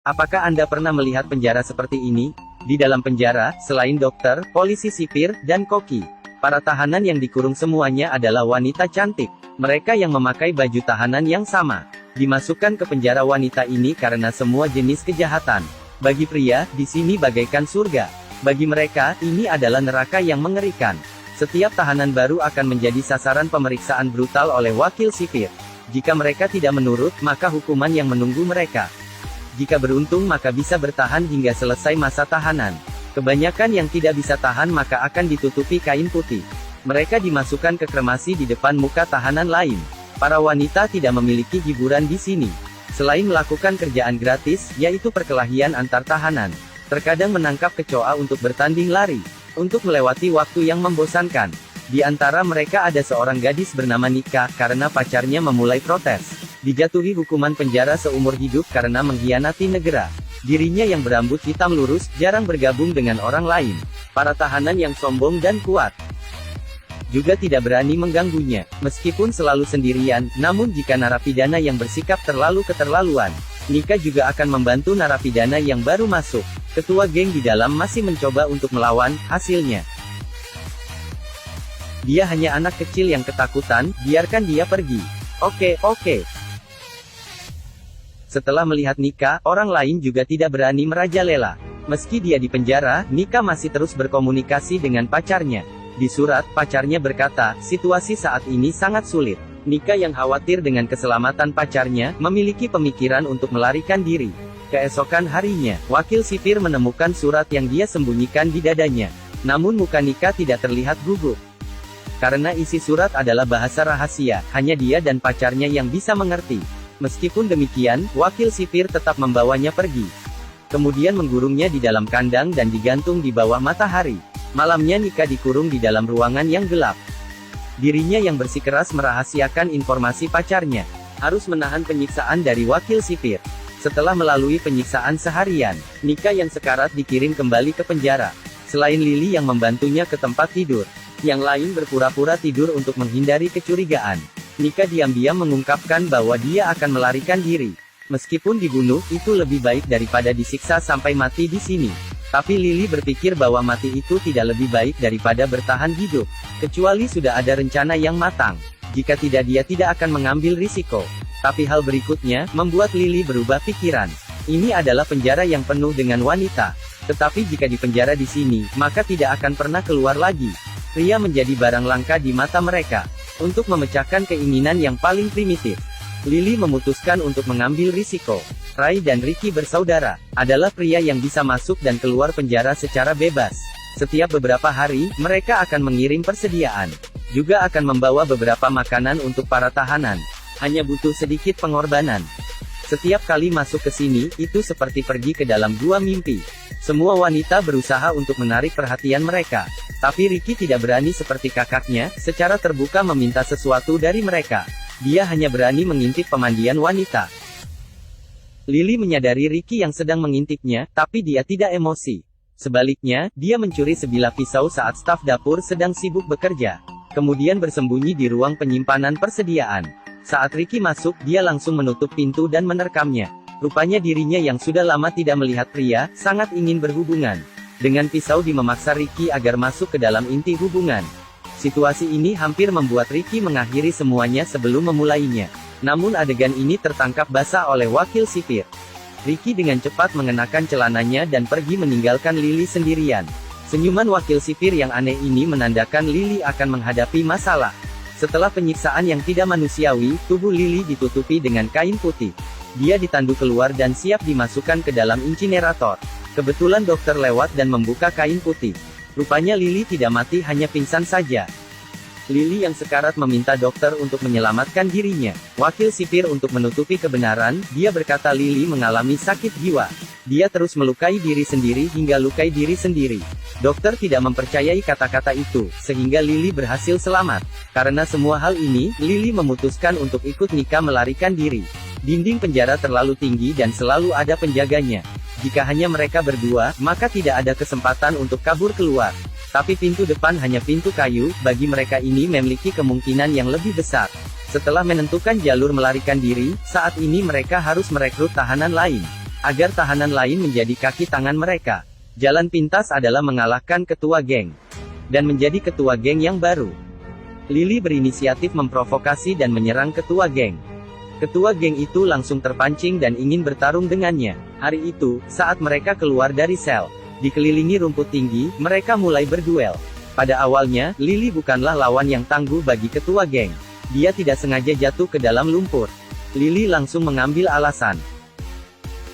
Apakah Anda pernah melihat penjara seperti ini? Di dalam penjara, selain dokter, polisi sipir, dan koki, para tahanan yang dikurung semuanya adalah wanita cantik. Mereka yang memakai baju tahanan yang sama, dimasukkan ke penjara wanita ini karena semua jenis kejahatan. Bagi pria, di sini bagaikan surga. Bagi mereka, ini adalah neraka yang mengerikan. Setiap tahanan baru akan menjadi sasaran pemeriksaan brutal oleh wakil sipir. Jika mereka tidak menurut, maka hukuman yang menunggu mereka. Jika beruntung maka bisa bertahan hingga selesai masa tahanan. Kebanyakan yang tidak bisa tahan maka akan ditutupi kain putih. Mereka dimasukkan ke kremasi di depan muka tahanan lain. Para wanita tidak memiliki hiburan di sini. Selain melakukan kerjaan gratis, yaitu perkelahian antar tahanan. Terkadang menangkap kecoa untuk bertanding lari. Untuk melewati waktu yang membosankan. Di antara mereka ada seorang gadis bernama Nika, karena pacarnya memulai protes. Dijatuhi hukuman penjara seumur hidup karena mengkhianati negara. Dirinya yang berambut hitam lurus, jarang bergabung dengan orang lain. Para tahanan yang sombong dan kuat juga tidak berani mengganggunya. Meskipun selalu sendirian, namun jika narapidana yang bersikap terlalu keterlaluan, Nika juga akan membantu narapidana yang baru masuk. Ketua geng di dalam masih mencoba untuk melawan, hasilnya dia hanya anak kecil yang ketakutan, biarkan dia pergi. Oke. Setelah melihat Nika, orang lain juga tidak berani merajalela. Meski dia di penjara, Nika masih terus berkomunikasi dengan pacarnya. Di surat, pacarnya berkata, situasi saat ini sangat sulit. Nika yang khawatir dengan keselamatan pacarnya, memiliki pemikiran untuk melarikan diri. Keesokan harinya, wakil sipir menemukan surat yang dia sembunyikan di dadanya. Namun muka Nika tidak terlihat gugup. Karena isi surat adalah bahasa rahasia, hanya dia dan pacarnya yang bisa mengerti. Meskipun demikian, wakil sipir tetap membawanya pergi. Kemudian menggurungnya di dalam kandang dan digantung di bawah matahari. Malamnya Nika dikurung di dalam ruangan yang gelap. Dirinya yang bersikeras merahasiakan informasi pacarnya. Harus menahan penyiksaan dari wakil sipir. Setelah melalui penyiksaan seharian, Nika yang sekarat dikirim kembali ke penjara. Selain Lily yang membantunya ke tempat tidur, yang lain berpura-pura tidur untuk menghindari kecurigaan. Nika diam-diam mengungkapkan bahwa dia akan melarikan diri. Meskipun dibunuh, itu lebih baik daripada disiksa sampai mati di sini. Tapi Lily berpikir bahwa mati itu tidak lebih baik daripada bertahan hidup. Kecuali sudah ada rencana yang matang. Jika tidak dia tidak akan mengambil risiko. Tapi hal berikutnya, membuat Lily berubah pikiran. Ini adalah penjara yang penuh dengan wanita. Tetapi jika dipenjara di sini, maka tidak akan pernah keluar lagi. Pria menjadi barang langka di mata mereka. Untuk memecahkan keinginan yang paling primitif, Lily memutuskan untuk mengambil risiko. Ray dan Ricky bersaudara, adalah pria yang bisa masuk dan keluar penjara secara bebas. Setiap beberapa hari, mereka akan mengirim persediaan. Juga akan membawa beberapa makanan untuk para tahanan. Hanya butuh sedikit pengorbanan. Setiap kali masuk ke sini, itu seperti pergi ke dalam gua mimpi. Semua wanita berusaha untuk menarik perhatian mereka. Tapi Ricky tidak berani seperti kakaknya, secara terbuka meminta sesuatu dari mereka. Dia hanya berani mengintip pemandian wanita. Lily menyadari Ricky yang sedang mengintipnya, tapi dia tidak emosi. Sebaliknya, dia mencuri sebilah pisau saat staf dapur sedang sibuk bekerja. Kemudian bersembunyi di ruang penyimpanan persediaan. Saat Ricky masuk, dia langsung menutup pintu dan menerkamnya. Rupanya dirinya yang sudah lama tidak melihat pria, sangat ingin berhubungan. Dengan pisau dia memaksa Ricky agar masuk ke dalam inti hubungan. Situasi ini hampir membuat Ricky mengakhiri semuanya sebelum memulainya. Namun adegan ini tertangkap basah oleh wakil sipir. Ricky dengan cepat mengenakan celananya dan pergi meninggalkan Lily sendirian. Senyuman wakil sipir yang aneh ini menandakan Lily akan menghadapi masalah. Setelah penyiksaan yang tidak manusiawi, tubuh Lily ditutupi dengan kain putih. Dia ditandu keluar dan siap dimasukkan ke dalam insinerator. Kebetulan dokter lewat dan membuka kain putih. Rupanya Lily tidak mati, hanya pingsan saja. Lily yang sekarat meminta dokter untuk menyelamatkan dirinya. Wakil sipir untuk menutupi kebenaran, dia berkata Lily mengalami sakit jiwa. Dia terus melukai diri sendiri hingga lukai diri sendiri. Dokter tidak mempercayai kata-kata itu, sehingga Lily berhasil selamat. Karena semua hal ini, Lily memutuskan untuk ikut Nika melarikan diri. Dinding penjara terlalu tinggi dan selalu ada penjaganya. Jika hanya mereka berdua, maka tidak ada kesempatan untuk kabur keluar. Tapi pintu depan hanya pintu kayu, bagi mereka ini memiliki kemungkinan yang lebih besar. Setelah menentukan jalur melarikan diri, saat ini mereka harus merekrut tahanan lain. agar tahanan lain menjadi kaki tangan mereka. Jalan pintas adalah mengalahkan ketua geng dan menjadi ketua geng yang baru. Lily berinisiatif memprovokasi dan menyerang ketua geng. Ketua geng itu langsung terpancing dan ingin bertarung dengannya. Hari itu, saat mereka keluar dari sel, dikelilingi rumput tinggi, mereka mulai berduel. Pada awalnya, Lily bukanlah lawan yang tangguh bagi ketua geng. Dia tidak sengaja jatuh ke dalam lumpur. Lily langsung mengambil alasan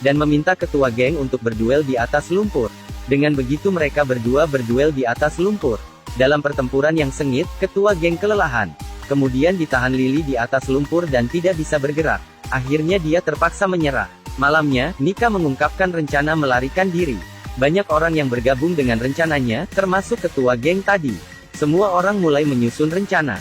dan meminta ketua geng untuk berduel di atas lumpur. Dengan begitu mereka berdua berduel di atas lumpur. Dalam pertempuran yang sengit, ketua geng kelelahan. Kemudian ditahan Lily di atas lumpur dan tidak bisa bergerak. Akhirnya dia terpaksa menyerah. Malamnya, Nika mengungkapkan rencana melarikan diri. Banyak orang yang bergabung dengan rencananya, termasuk ketua geng tadi. Semua orang mulai menyusun rencana.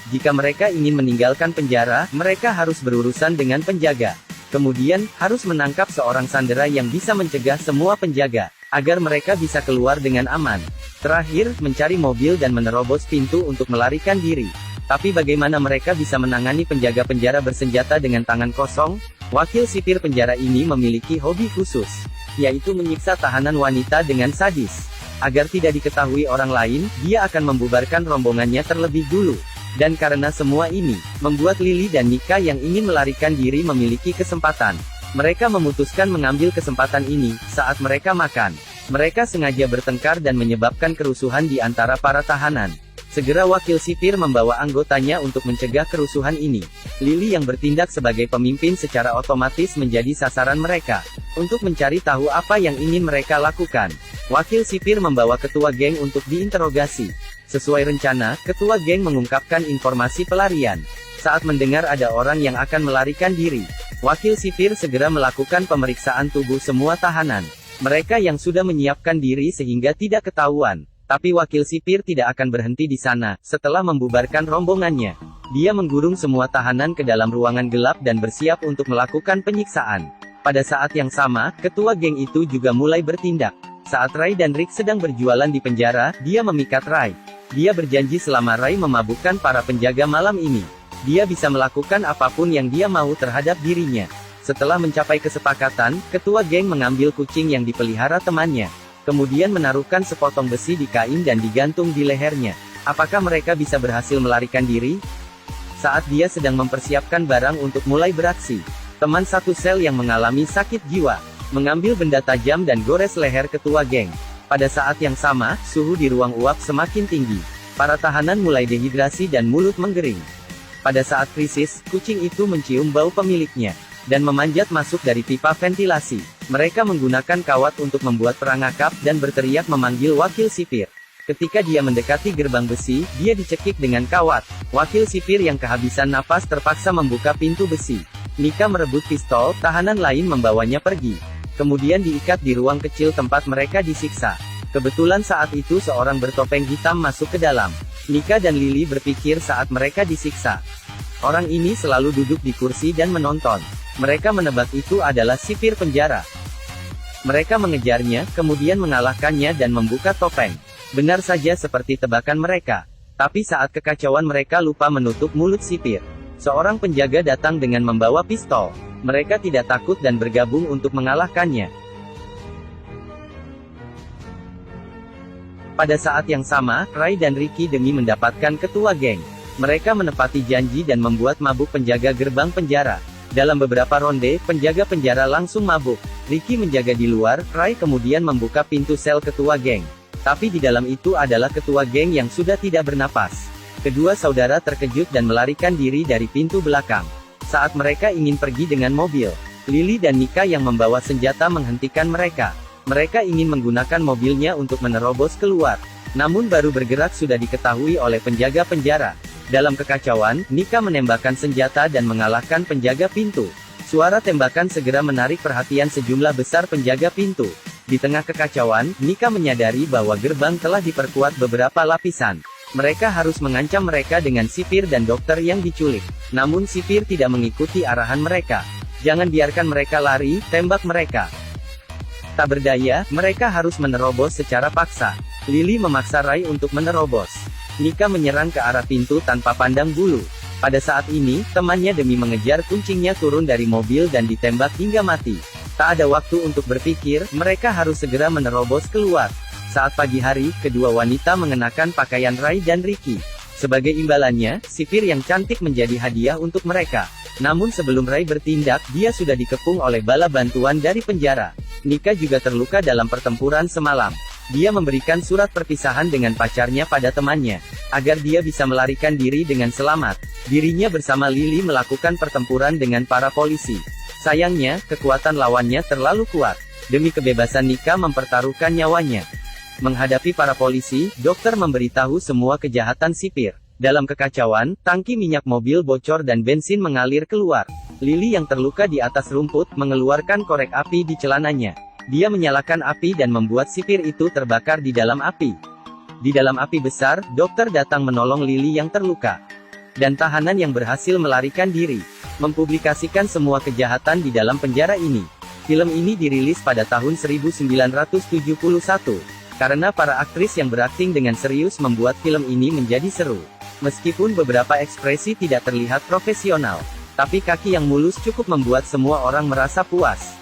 Jika mereka ingin meninggalkan penjara, mereka harus berurusan dengan penjaga. Kemudian, harus menangkap seorang sandera yang bisa mencegah semua penjaga, agar mereka bisa keluar dengan aman. Terakhir, mencari mobil dan menerobos pintu untuk melarikan diri. Tapi bagaimana mereka bisa menangani penjaga penjara bersenjata dengan tangan kosong? Wakil sipir penjara ini memiliki hobi khusus, yaitu menyiksa tahanan wanita dengan sadis. Agar tidak diketahui orang lain, dia akan membubarkan rombongannya terlebih dulu. Dan karena semua ini, membuat Lily dan Nika yang ingin melarikan diri memiliki kesempatan. Mereka memutuskan mengambil kesempatan ini, saat mereka makan. Mereka sengaja bertengkar dan menyebabkan kerusuhan di antara para tahanan. Segera wakil sipir membawa anggotanya untuk mencegah kerusuhan ini. Lily yang bertindak sebagai pemimpin secara otomatis menjadi sasaran mereka. Untuk mencari tahu apa yang ingin mereka lakukan, wakil sipir membawa ketua geng untuk diinterogasi. Sesuai rencana, ketua geng mengungkapkan informasi pelarian. Saat mendengar ada orang yang akan melarikan diri, wakil sipir segera melakukan pemeriksaan tubuh semua tahanan. Mereka yang sudah menyiapkan diri sehingga tidak ketahuan. Tapi wakil sipir tidak akan berhenti di sana. Setelah membubarkan rombongannya, dia menggurung semua tahanan ke dalam ruangan gelap dan bersiap untuk melakukan penyiksaan. Pada saat yang sama, ketua geng itu juga mulai bertindak. Saat Ray dan Rick sedang berjualan di penjara, dia memikat Ray. Dia berjanji selama Ray memabukkan para penjaga malam ini, dia bisa melakukan apapun yang dia mau terhadap dirinya. Setelah mencapai kesepakatan, ketua geng mengambil kucing yang dipelihara temannya. Kemudian menaruhkan sepotong besi di kain dan digantung di lehernya. Apakah mereka bisa berhasil melarikan diri? Saat dia sedang mempersiapkan barang untuk mulai beraksi, teman satu sel yang mengalami sakit jiwa, mengambil benda tajam dan gores leher ketua geng. Pada saat yang sama, suhu di ruang uap semakin tinggi. Para tahanan mulai dehidrasi dan mulut menggering. Pada saat krisis, kucing itu mencium bau pemiliknya dan memanjat masuk dari pipa ventilasi. Mereka menggunakan kawat untuk membuat perangkap dan berteriak memanggil wakil sipir. Ketika dia mendekati gerbang besi, dia dicekik dengan kawat. Wakil sipir yang kehabisan napas terpaksa membuka pintu besi. Nika merebut pistol, tahanan lain membawanya pergi. Kemudian diikat di ruang kecil tempat mereka disiksa. Kebetulan saat itu seorang bertopeng hitam masuk ke dalam. Nika dan Lily berpikir saat mereka disiksa, orang ini selalu duduk di kursi dan menonton. Mereka menebak itu adalah sipir penjara. Mereka mengejarnya, kemudian mengalahkannya dan membuka topeng. Benar saja seperti tebakan mereka. Tapi saat kekacauan mereka lupa menutup mulut sipir. Seorang penjaga datang dengan membawa pistol. Mereka tidak takut dan bergabung untuk mengalahkannya. Pada saat yang sama, Ray dan Ricky demi mendapatkan ketua geng. Mereka menepati janji dan membuat mabuk penjaga gerbang penjara. Dalam beberapa ronde, penjaga penjara langsung mabuk. Ricky menjaga di luar, Ray kemudian membuka pintu sel ketua geng. Tapi di dalam itu adalah ketua geng yang sudah tidak bernapas. Kedua saudara terkejut dan melarikan diri dari pintu belakang. Saat mereka ingin pergi dengan mobil, Lily dan Nika yang membawa senjata menghentikan mereka. Mereka ingin menggunakan mobilnya untuk menerobos keluar. Namun baru bergerak sudah diketahui oleh penjaga penjara. Dalam kekacauan, Nika menembakkan senjata dan mengalahkan penjaga pintu. Suara tembakan segera menarik perhatian sejumlah besar penjaga pintu. Di tengah kekacauan, Nika menyadari bahwa gerbang telah diperkuat beberapa lapisan. Mereka harus mengancam mereka dengan sipir dan dokter yang diculik. Namun sipir tidak mengikuti arahan mereka. Jangan biarkan mereka lari, tembak mereka. Tak berdaya, mereka harus menerobos secara paksa. Lily memaksa Ray untuk menerobos. Nika menyerang ke arah pintu tanpa pandang bulu. Pada saat ini, temannya demi mengejar kucingnya turun dari mobil dan ditembak hingga mati. Tak ada waktu untuk berpikir, mereka harus segera menerobos keluar. Saat pagi hari, kedua wanita mengenakan pakaian Rai dan Ricky. Sebagai imbalannya, sipir yang cantik menjadi hadiah untuk mereka. Namun sebelum Rai bertindak, dia sudah dikepung oleh bala bantuan dari penjara. Nika juga terluka dalam pertempuran semalam. Dia memberikan surat perpisahan dengan pacarnya pada temannya, agar dia bisa melarikan diri dengan selamat. Dirinya bersama Lily melakukan pertempuran dengan para polisi. Sayangnya, kekuatan lawannya terlalu kuat. Demi kebebasan Nika mempertaruhkan nyawanya. Menghadapi para polisi, dokter memberitahu semua kejahatan sipir. Dalam kekacauan, tangki minyak mobil bocor dan bensin mengalir keluar. Lily yang terluka di atas rumput, mengeluarkan korek api di celananya. Dia menyalakan api dan membuat sipir itu terbakar di dalam api. Di dalam api besar, dokter datang menolong Lily yang terluka. Dan tahanan yang berhasil melarikan diri. Mempublikasikan semua kejahatan di dalam penjara ini. Film ini dirilis pada tahun 1971. Karena para aktris yang berakting dengan serius membuat film ini menjadi seru. Meskipun beberapa ekspresi tidak terlihat profesional, tapi kaki yang mulus cukup membuat semua orang merasa puas.